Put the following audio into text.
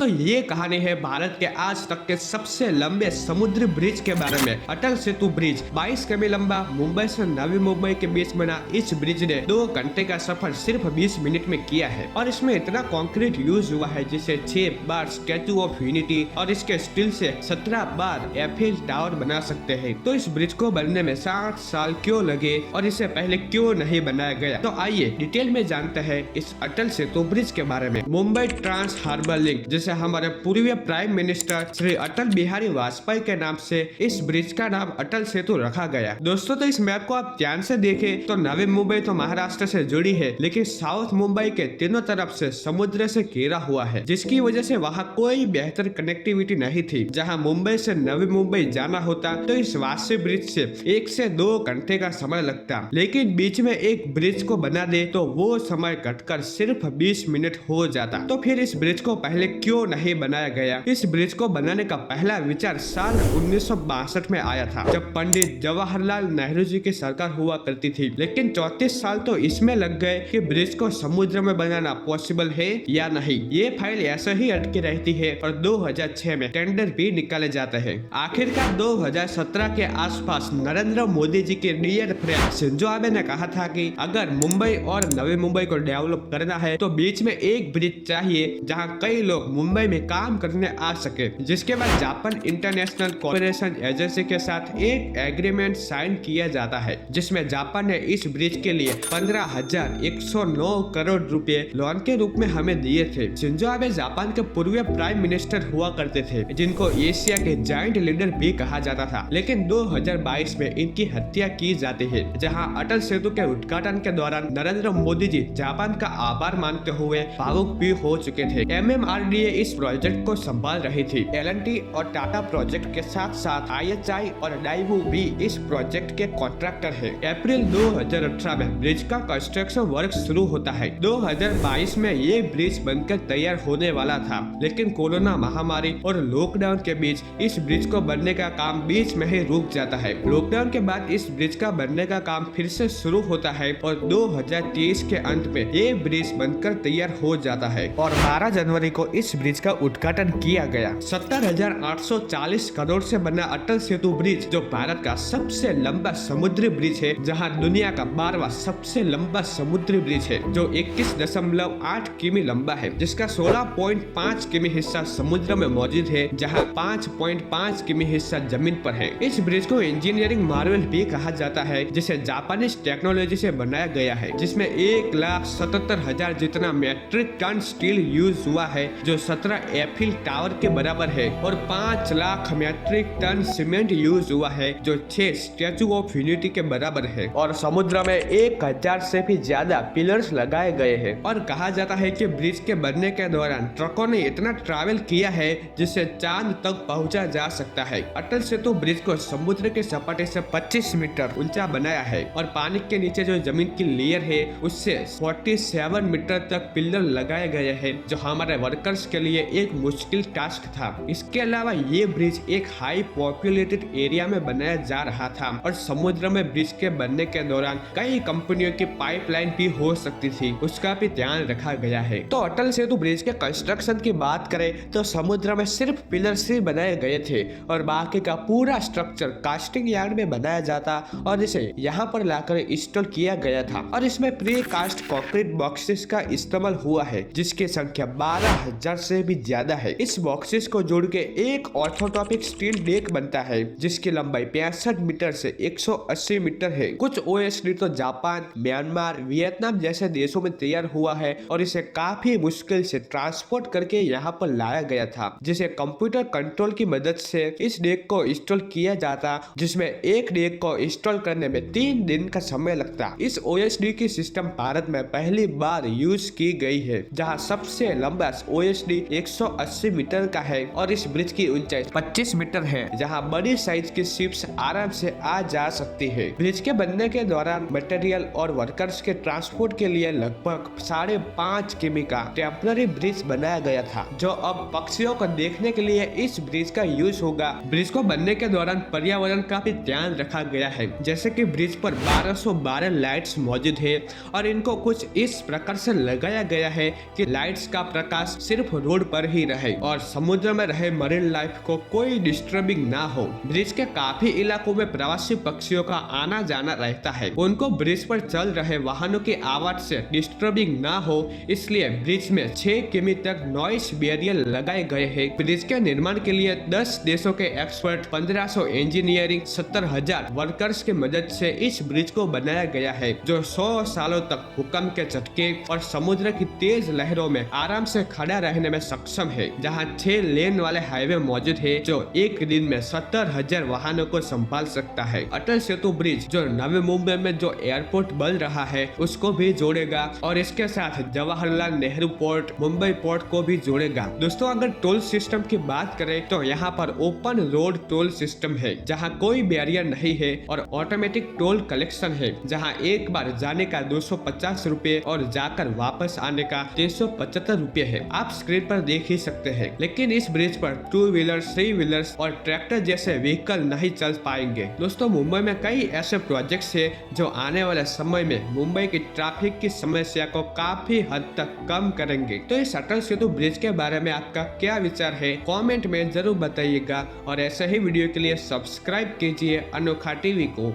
तो ये कहानी है भारत के आज तक के सबसे लंबे समुद्री ब्रिज के बारे में। अटल सेतु ब्रिज 22 किमी लंबा मुंबई से नवी मुंबई के बीच बना इस ब्रिज ने 2 घंटे का सफर सिर्फ 20 मिनट में किया है और इसमें इतना कंक्रीट यूज हुआ है जिसे 6 बार स्टैचू ऑफ यूनिटी और इसके स्टील से 17 बार एफिल टावर बना सकते हैं। तो इस ब्रिज को बनने में 60 साल क्यों लगे और इसे पहले क्यों नहीं बनाया गया, तो आइए डिटेल में जानते हैं इस अटल सेतु ब्रिज के बारे में। मुंबई ट्रांस हार्बर लिंक, जिसे हमारे पूर्व प्राइम मिनिस्टर श्री अटल बिहारी वाजपेयी के नाम से इस ब्रिज का नाम अटल सेतु रखा गया। दोस्तों, तो इस मैप को आप ध्यान से देखें तो नवी मुंबई तो महाराष्ट्र से जुड़ी है, लेकिन साउथ मुंबई के तीनों तरफ से समुद्र से घेरा हुआ है, जिसकी वजह से वहाँ कोई बेहतर कनेक्टिविटी नहीं थी। जहाँ मुंबई से नवी मुंबई जाना होता तो इस वासी ब्रिज से 1 से 2 घंटे का समय लगता, लेकिन बीच में एक ब्रिज को बना दे तो वो समय घटकर सिर्फ 20 मिनट हो जाता। तो फिर इस ब्रिज को पहले क्यों नहीं बनाया गया? इस ब्रिज को बनाने का पहला विचार साल 1962 में आया था, जब पंडित जवाहरलाल नेहरू जी की सरकार हुआ करती थी, लेकिन 34 साल तो इसमें लग गए कि ब्रिज को समुद्र में बनाना पॉसिबल है या नहीं। ये फाइल ऐसे ही अटकी रहती है और 2006 में टेंडर भी निकाले जाते हैं। आखिरकार 2017 के आसपास नरेंद्र मोदी जी के डियर फ्रेंड शिंजो आबे ने कहा था कि अगर मुंबई और नवी मुंबई को डेवलप करना है तो बीच में एक ब्रिज चाहिए जहां कई लोग मुंबई में काम करने आ सके। जिसके बाद जापान इंटरनेशनल कोऑपरेशन एजेंसी के साथ एक एग्रीमेंट साइन किया जाता है, जिसमें जापान ने इस ब्रिज के लिए 15,109 करोड़ रुपए लोन के रूप में हमें दिए थे। शिंजो आबे जापान के पूर्व प्राइम मिनिस्टर हुआ करते थे, जिनको एशिया के जायंट लीडर भी कहा जाता था, लेकिन 2022 में इनकी हत्या की जाती है। जहां अटल सेतु के उद्घाटन के दौरान नरेंद्र मोदी जी जापान का आभार मानते हुए भावुक भी हो चुके थे। MMRDA इस प्रोजेक्ट को संभाल रही थी। L&T और टाटा प्रोजेक्ट के साथ साथ IHI और डाइवू भी इस प्रोजेक्ट के कॉन्ट्रैक्टर है। अप्रैल 2018 में ब्रिज का कंस्ट्रक्शन वर्क शुरू होता है। 2022 में ये ब्रिज बनकर तैयार होने वाला था, लेकिन कोरोना महामारी और लॉकडाउन के बीच इस ब्रिज को बनने का काम बीच में ही रुक जाता है। लॉकडाउन के बाद इस ब्रिज का बनने का काम फिर से शुरू होता है और 2023 के अंत में ये ब्रिज बनकर तैयार हो जाता है और 12 जनवरी को इस ब्रिज का उद्घाटन किया गया। 70,840 करोड़ से बना अटल सेतु ब्रिज, जो भारत का सबसे लंबा समुद्री ब्रिज है, जहां दुनिया का 12वां सबसे लंबा समुद्री ब्रिज है, जो 21.8 किमी लंबा है, जिसका 16.5 किमी हिस्सा समुद्र में मौजूद है, जहां 5.5 किमी हिस्सा जमीन पर है। इस ब्रिज को इंजीनियरिंग मार्वल भी कहा जाता है, जिसे जापानीज टेक्नोलॉजी से बनाया गया है, जिसमें 1,77,000 जितना मेट्रिक टन स्टील यूज हुआ है, जो 17 एफिल टावर के बराबर है, और 5 lakh metric ton cement use हुआ है, जो 6 स्टैचू ऑफ यूनिटी के बराबर है, और समुद्र में 1000 से भी ज्यादा पिलर्स लगाए गए हैं। और कहा जाता है कि ब्रिज के बनने के दौरान ट्रकों ने इतना ट्रैवल किया है जिससे चांद तक पहुंचा जा सकता है। अटल सेतु ब्रिज को समुद्र के सपाटे से 25 मीटर ऊंचा बनाया है और पानी के नीचे जो जमीन की लेयर है उससे 47 मीटर तक पिलर लगाए गए हैं, जो हमारे वर्कर्स के लिए एक मुश्किल टास्क था। इसके अलावा ये ब्रिज एक हाई पॉपुलेटेड एरिया में बनाया जा रहा था और समुद्र में ब्रिज के बनने के दौरान कई कंपनियों की पाइपलाइन भी हो सकती थी, उसका भी ध्यान रखा गया है। तो अटल सेतु ब्रिज के कंस्ट्रक्शन की बात करें तो समुद्र में सिर्फ पिलर्स ही बनाए गए थे और बाकी का पूरा स्ट्रक्चर कास्टिंग यार्ड में बनाया जाता और इसे यहाँ पर लाकर इंस्टॉल किया गया था और इसमें प्री कास्ट कंक्रीट बॉक्सेस का इस्तेमाल हुआ है, जिसकी संख्या 12,000 से भी ज्यादा है। इस बॉक्सेस को जोड़ के एक ऑर्थोटॉपिक स्टील डेक बनता है, जिसकी लंबाई 65 मीटर से 180 मीटर है। कुछ OSD तो जापान, म्यांमार, वियतनाम जैसे देशों में तैयार हुआ है और इसे काफी मुश्किल से ट्रांसपोर्ट करके यहाँ पर लाया गया था, जिसे कंप्यूटर कंट्रोल की मदद से इस डेक को इंस्टॉल किया जाता, जिसमें एक डेक को इंस्टॉल करने में 3 दिन का समय लगता। इस OSD की सिस्टम भारत में पहली बार यूज की गई है, जहाँ सबसे लंबा OSD 180 मीटर का है और इस ब्रिज की ऊंचाई 25 मीटर है, जहां बड़ी साइज की शिप्स आराम से आ जा सकती है। ब्रिज के बनने के दौरान मटेरियल और वर्कर्स के ट्रांसपोर्ट के लिए लगभग 5.5 किमी का टेम्पररी ब्रिज बनाया गया था, जो अब पक्षियों को देखने के लिए इस ब्रिज का यूज होगा। ब्रिज को बनने के दौरान पर्यावरण का भी ध्यान रखा गया है, जैसे कि ब्रिज पर 1212 लाइट्स मौजूद है और इनको कुछ इस प्रकार से लगाया गया है कि लाइट्स का प्रकाश सिर्फ रोड पर ही रहे और समुद्र में रहे मरीन लाइफ को कोई डिस्टर्बिंग ना हो। ब्रिज के काफी इलाकों में प्रवासी पक्षियों का आना जाना रहता है। उनको ब्रिज पर चल रहे वाहनों की आवाज से डिस्टर्बिंग ना हो, इसलिए ब्रिज में 6 किमी तक नॉइस बैरियर लगाए गए हैं। ब्रिज के निर्माण के लिए 10 देशों के एक्सपर्ट, 1500 इंजीनियरिंग, 70,000 वर्कर्स की मदद से इस ब्रिज को बनाया गया है, जो 100 सालों तक भूकंप के झटके और समुद्र की तेज लहरों में आराम से खड़ा रहने में सक्षम है। जहां 6 लेन वाले हाईवे मौजूद है, जो एक दिन में 70,000 वाहनों को संभाल सकता है। अटल सेतु ब्रिज जो नवी मुंबई में जो एयरपोर्ट बन रहा है उसको भी जोड़ेगा और इसके साथ जवाहरलाल नेहरू पोर्ट, मुंबई पोर्ट को भी जोड़ेगा। दोस्तों, अगर टोल सिस्टम की बात करें तो यहाँ पर ओपन रोड टोल सिस्टम है, जहाँ कोई बैरियर नहीं है और ऑटोमेटिक टोल कलेक्शन है, जहाँ एक बार जाने का 250 रुपए और जाकर वापस आने का 375 रुपए है। आप स्क्रीन पर देख ही सकते हैं। लेकिन इस ब्रिज पर 2 व्हीलर्स, 3 व्हीलर्स और ट्रैक्टर जैसे व्हीकल नहीं चल पाएंगे। दोस्तों, मुंबई में कई ऐसे प्रोजेक्ट्स है जो आने वाले समय में मुंबई की ट्रैफिक की समस्या को काफी हद तक कम करेंगे। तो इस अटल सेतु ब्रिज के बारे में आपका क्या विचार है, कमेंट में जरूर बताइएगा और ऐसे ही वीडियो के लिए सब्सक्राइब कीजिए अनोखा टीवी को।